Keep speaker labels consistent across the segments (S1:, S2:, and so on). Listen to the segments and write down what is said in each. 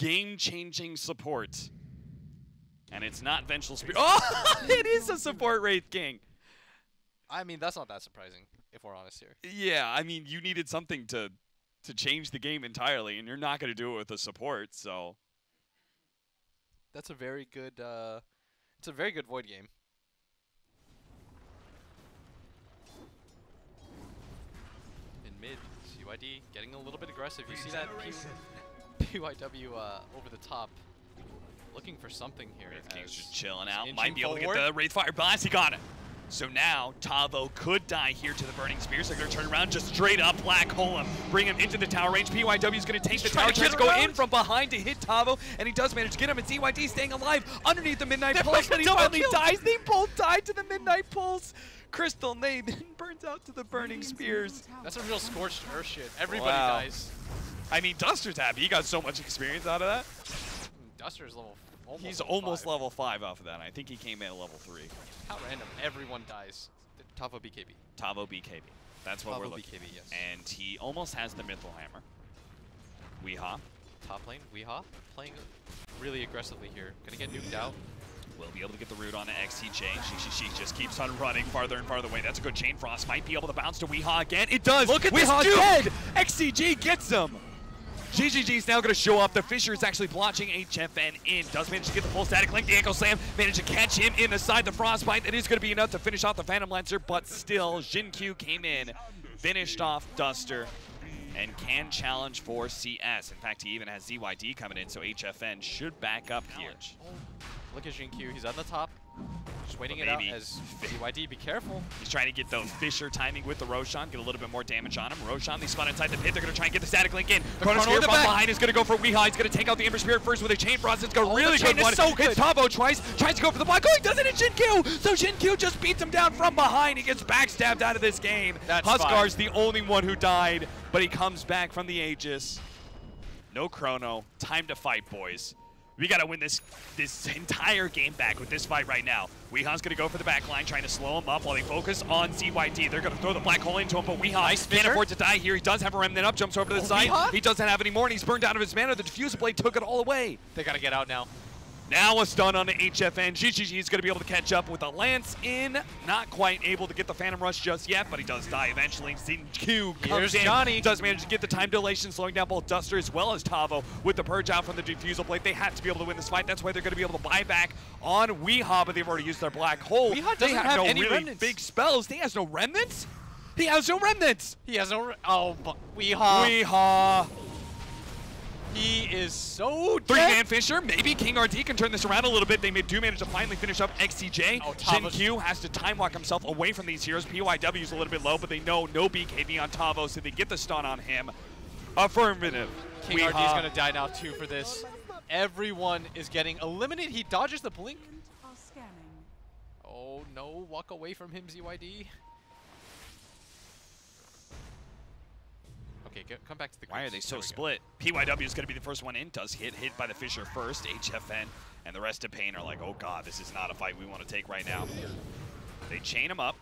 S1: game-changing support. And it's not Vengeful Spirit. Oh, it is a support Wraith King.
S2: I mean, that's not that surprising, if we're honest here.
S1: Yeah, I mean, you needed something to change the game entirely, and you're not going to do it with a support, so.
S2: That's a very good, it's a very good Void game. In mid, CYD getting a little bit aggressive. You see that PYW over the top, looking for something here.
S1: Wraith King's just chilling out. Might be able to get the Wraith Fire Blast. He got it. So now, Tavo could die here to the Burning Spears. They're going to turn around, just straight up black hole him, bring him into the tower range. PYW is going to take the tower, tries to go in from behind to hit Tavo, and he does manage to get him, and ZYD staying alive underneath the Midnight Pulse, but he finally dies. They both died to the Midnight Pulse. Crystal Nathan burns out to the Burning Spears.
S2: That's a real scorched earth shit. Everybody dies.
S1: I mean, Duster's happy. He got so much experience out of that.
S2: Duster's level
S1: He's almost level 5 off of that. I think he came in at level 3.
S2: How random. Everyone dies. Tavo BKB.
S1: Tavo BKB. That's what we're looking
S2: BKB, yes.
S1: And he almost has the Mythal Hammer. Weehaw.
S2: Top lane, Weehaw, playing really aggressively here. Gonna get nuked out.
S1: Will be able to get the root on the XTJ. She just keeps on running farther and farther away. That's a good Chain Frost. Might be able to bounce to Weehaw again. It does!
S2: Look at
S1: Weehaw's
S2: this
S1: dead! XCG gets him! GGG's now going to show up. The Fisher is actually launching HFN in. Does manage to get the full static link. The Echo Slam managed to catch him in the side. The Frostbite, that is going to be enough to finish off the Phantom Lancer, but still, Jin-Q came in, finished off Duster, and can challenge for CS. In fact, he even has ZYD coming in, so HFN should back up here.
S2: Look at Jin-Q. He's on the top. Just waiting it out as ZYD, be careful.
S1: He's trying to get the Fisher timing with the Roshan, get a little bit more damage on him. Roshan, they spun inside the pit. They're going to try and get the static link in. Chronosphere from behind is going to go for Weehaw. He's going to take out the Ember Spirit first with a Chain Frost. It's got a really good one. So good. Tavo tries to go for the block. Oh, he does it in Jin-Q. So Jin-Q just beats him down from behind. He gets backstabbed out of this game. Huskar's the only one who died, but he comes back from the Aegis. No chrono. Time to fight, boys. We gotta win this entire game back with this fight right now. Weehaw's gonna go for the back line, trying to slow him up while they focus on ZYD. They're gonna throw the black hole into him, but Weehaw can't afford to die here. He does have a remnant up, jumps over to the side. He doesn't have any more, and he's burned out of his mana. The Diffuser Blade took it all away.
S2: They gotta get out now.
S1: Now a stun on the HFN. GGG is going to be able to catch up with a Lance in. Not quite able to get the Phantom Rush just yet, but he does die eventually. Q comes in.
S2: Johnny.
S1: Does manage to get the time dilation, slowing down both Duster as well as Tavo with the Purge out from the Diffusal Blade. They have to be able to win this fight. That's why they're going to be able to buy back on Weehaw, but they've already used their Black Hole.
S2: Weehaw
S1: they
S2: doesn't have
S1: no
S2: any
S1: really
S2: remnants.
S1: big spells. He has no remnants? He has no remnants!
S2: He has no... Oh, but Weehaw.
S1: Weehaw.
S2: He is so dead.
S1: Three-man Fisher. Maybe King RD can turn this around a little bit. They do manage to finally finish up XTJ. Jin-Q has to time walk himself away from these heroes. PYW is a little bit low, but they know no BKB on Tavo, so they get the stun on him. Affirmative.
S2: King RD is going to die now too for this. Everyone is getting eliminated. He dodges the blink. Oh no, walk away from him, ZYD. Okay, come back to the groups.
S1: Why are they so split? PYW is going to be the first one in. Does hit by the Fisher first. HFN and the rest of Pain are like, oh god, this is not a fight we want to take right now. They chain him up.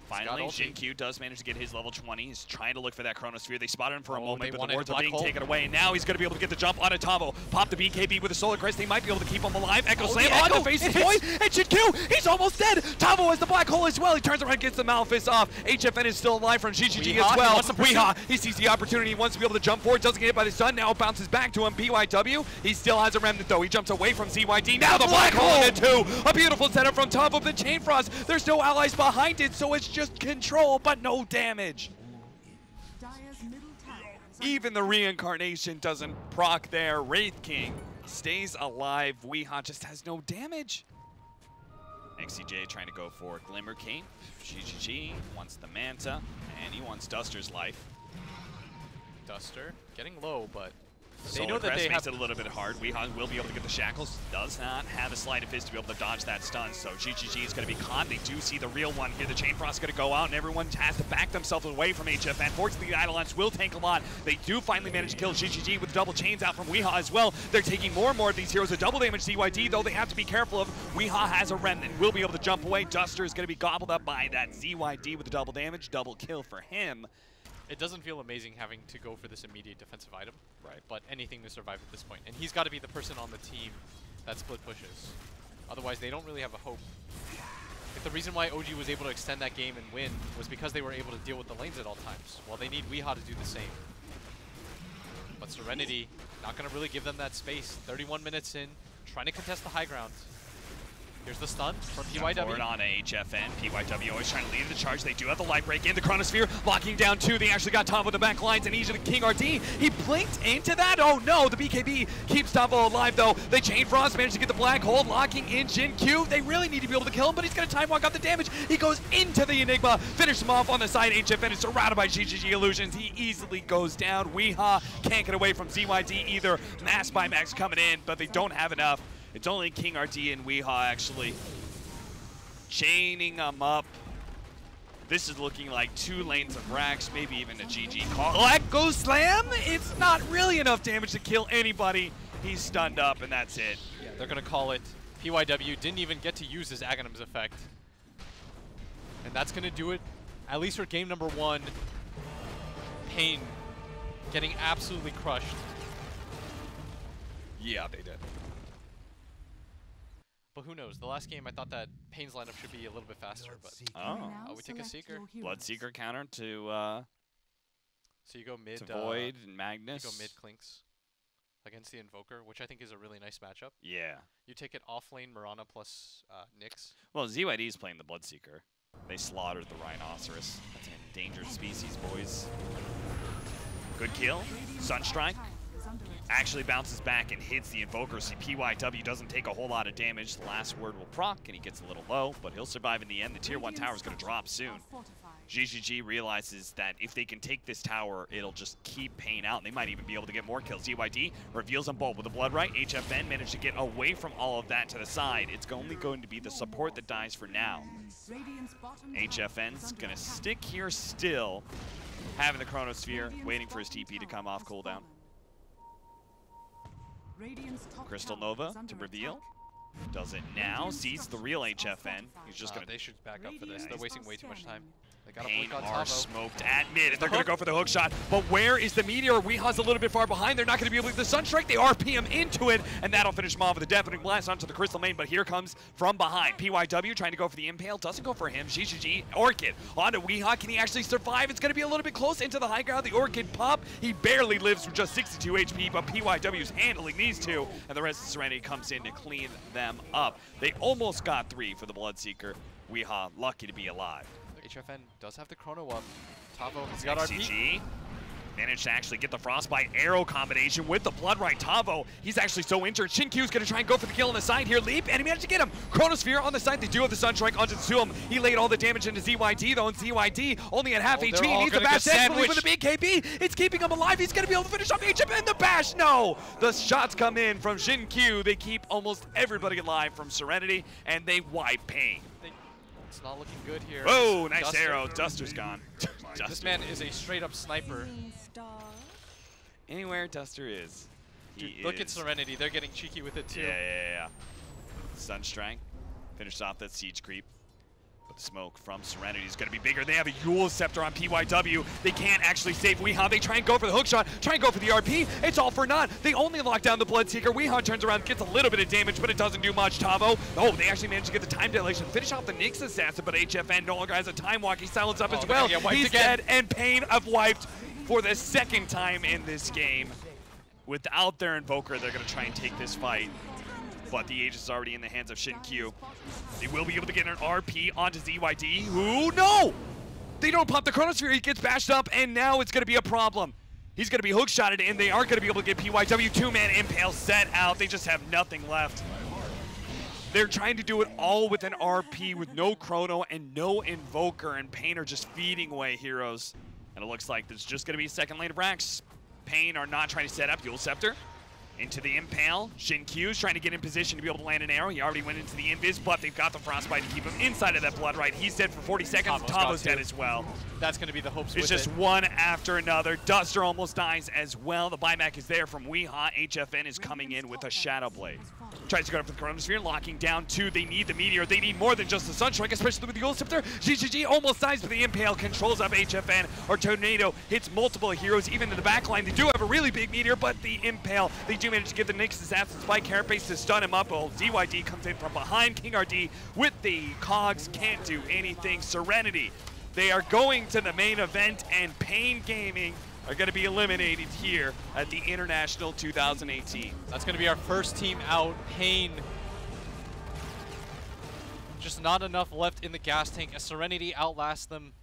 S1: Finally, Jin-Q does manage to get his level 20. He's trying to look for that Chronosphere. They spotted him for a moment, but the wards are being taken away. And now he's going to be able to get the jump on Tavo. Pop the BKB with a Solar Crest. They might be able to keep him alive. Echo Slam on the face of Void. And Jin-Q, he's almost dead. Tavo has the Black Hole as well. He turns around, gets the Malefice off. HFN is still alive from GGG as well. Weehaw, he sees the opportunity. He wants to be able to jump forward. Doesn't get hit by the stun. Now it bounces back to him. PYW, he still has a remnant though. He jumps away from ZYD. Now the Black Hole into two. A beautiful setup from top of the Chain Frost. There's no allies behind it, so it's just control, but no damage. Even the reincarnation doesn't proc there. Wraith King stays alive. Weehaw just has no damage. XCJ trying to go for Glimmer King. GGG wants the Manta, and he wants Duster's life.
S2: Duster getting low, but
S1: they know that they makes it a little bit hard. Weehaw will be able to get the shackles. Does not have a sleight of fist to be able to dodge that stun, so GGG is going to be caught. They do see the real one here. The Chain Frost is going to go out, and everyone has to back themselves away from HFN. Fortunately, the Eidolons will tank a lot. They do finally manage to kill GGG with double chains out from Weehaw as well. They're taking more and more of these heroes. A double damage ZYD, though they have to be careful of. Weehaw has a remnant. Will be able to jump away. Duster is going to be gobbled up by that ZYD with the double damage. Double kill for him.
S2: It doesn't feel amazing having to go for this immediate defensive item.
S1: Right.
S2: But anything to survive at this point. And he's got to be the person on the team that split pushes. Otherwise, they don't really have a hope. If the reason why OG was able to extend that game and win was because they were able to deal with the lanes at all times. Well, they need Weehaw to do the same. But Serenity, not going to really give them that space. 31 minutes in, trying to contest the high ground. Here's the stun from PYW.
S1: Forward on HFN. PYW always trying to lead the charge. They do have the light break in the Chronosphere, locking down 2. They actually got Tavo in the back lines, and he's King RD. He blinked into that. Oh no, the BKB keeps Tavo alive though. They chain Frost, managed to get the black hole, locking in Jin Q. They really need to be able to kill him, but he's gonna time walk out the damage. He goes into the Enigma, finish him off on the side. HFN is surrounded by GGG Illusions. He easily goes down. Weehaw can't get away from ZYD either. Mass by Max coming in, but they don't have enough. It's only King RD and Weehaw actually chaining them up. This is looking like 2 lanes of racks, maybe even a GG call. Echo Slam! It's not really enough damage to kill anybody. He's stunned up, and that's it.
S2: Yeah, they're going to call it. PYW didn't even get to use his Aghanim's effect. And that's going to do it, at least for game number 1. Pain getting absolutely crushed.
S1: Yeah, they did.
S2: But who knows? The last game, I thought that Pain's lineup should be a little bit faster, but we take a Seeker.
S1: Bloodseeker counter to
S2: so you go mid
S1: Void and Magnus.
S2: You go mid Clinks against the Invoker, which I think is a really nice matchup.
S1: Yeah.
S2: You take it off lane Mirana plus Nyx.
S1: Well, ZYD is playing the Bloodseeker. They slaughtered the Rhinoceros. That's an endangered species, boys. Good kill. Sunstrike. Actually bounces back and hits the Invoker. See, PYW doesn't take a whole lot of damage. The last word will proc, and he gets a little low, but he'll survive in the end. The tier 1 tower is going to drop soon. GGG realizes that if they can take this tower, it'll just keep Pain out, and they might even be able to get more kills. ZYD reveals them both with the Blood Right. HFN managed to get away from all of that to the side. It's only going to be the support that dies for now. HFN's going to stick here still, having the Chronosphere, waiting for his TP to come off cooldown. Crystal Nova to reveal. Does it now. Sees the real HFN. He's just going to...
S2: They should back up for this. They're wasting way too much time. They got
S1: Pain
S2: on
S1: are
S2: Tavo.
S1: smoked at mid, and they're going to go for the hook shot. But where is the Meteor? Weehaw's a little bit far behind. They're not going to be able to get the Sunstrike. They RP him into it, and that'll finish him off with a deafening blast onto the Crystal main. But here comes from behind. PYW trying to go for the Impale. Doesn't go for him. GGG. Orchid onto Weehaw. Can he actually survive? It's going to be a little bit close into the high ground. The Orchid pop. He barely lives with just 62 HP, but PYW's handling these two, and the rest of Serenity comes in to clean them up. They almost got 3 for the Bloodseeker. Weehaw lucky to be alive.
S2: HFN does have the Chrono up. Tavo has got RP.
S1: Managed to actually get the Frostbite arrow combination with the Blood Right. Tavo, he's actually so injured. Shinkyu's going to try and go for the kill on the side here. Leap, and he managed to get him. Chronosphere on the side. They do have the Sunstrike onto Zoom. He laid all the damage into ZYD, though, and ZYD only at half HP. He needs the bash desperately with the BKB. It's keeping him alive. He's going to be able to finish off HFN. The bash, no! The shots come in from Shinkyu. They keep almost everybody alive from Serenity, and they wipe Pain.
S2: It's not looking good here.
S1: Oh, nice arrow. Duster's gone.
S2: Duster. This man is a straight-up sniper.
S1: Anywhere Duster is,
S2: Dude, look at Serenity. They're getting cheeky with it, too.
S1: Yeah. Sunstrike. Finished off that siege creep. But the smoke from Serenity is going to be bigger. They have a Yule Scepter on PYW. They can't actually save Weehaw. They try and go for the hookshot, try and go for the RP. It's all for naught. They only lock down the Bloodseeker. Weehaw turns around, gets a little bit of damage, but it doesn't do much. Tavo, oh, they actually managed to get the time dilation, finish off the Nyx assassin, but HFN no longer has a time walk. He's silenced up as well. He's dead, and Pain have wiped for the 2nd time in this game. Without their Invoker, they're going to try and take this fight. But the Aegis is already in the hands of Shinkyu. They will be able to get an RP onto ZYD. Ooh, no! They don't pop the Chronosphere. He gets bashed up, and now it's going to be a problem. He's going to be hookshotted, and they aren't going to be able to get PYW. 2-man Impale set out. They just have nothing left. They're trying to do it all with an RP with no Chrono and no Invoker, and Pain are just feeding away heroes. And it looks like there's just going to be a 2nd lane of racks. Pain are not trying to set up. Yule Scepter into the Impale. Shinkyu's trying to get in position to be able to land an arrow. He already went into the Invis, but they've got the Frostbite to keep him inside of that Blood Right. He's dead for 40 seconds. Tavo's dead as well.
S2: That's going to be the hopes
S1: It's just one after another. Duster almost dies as well. The buyback is there from Weehaw. HFN is coming in with a Shadow Blade. Tries to go up for the Chronosphere, locking down 2. They need the Meteor. They need more than just the Sunstrike, especially with the Gold Scepter. GGG almost dies, but the Impale controls up HFN. Or Tornado hits multiple heroes, even in the back line. They do have a really big Meteor, but the Impale, they do manage to give the Nyx assassin spike carapace to stun him up. Well, DYD comes in from behind. King RD with the cogs can't do anything. Serenity, they are going to the main event, and Pain Gaming are going to be eliminated here at the International 2018.
S2: That's going to be our first team out. Pain. Just not enough left in the gas tank as Serenity outlasts them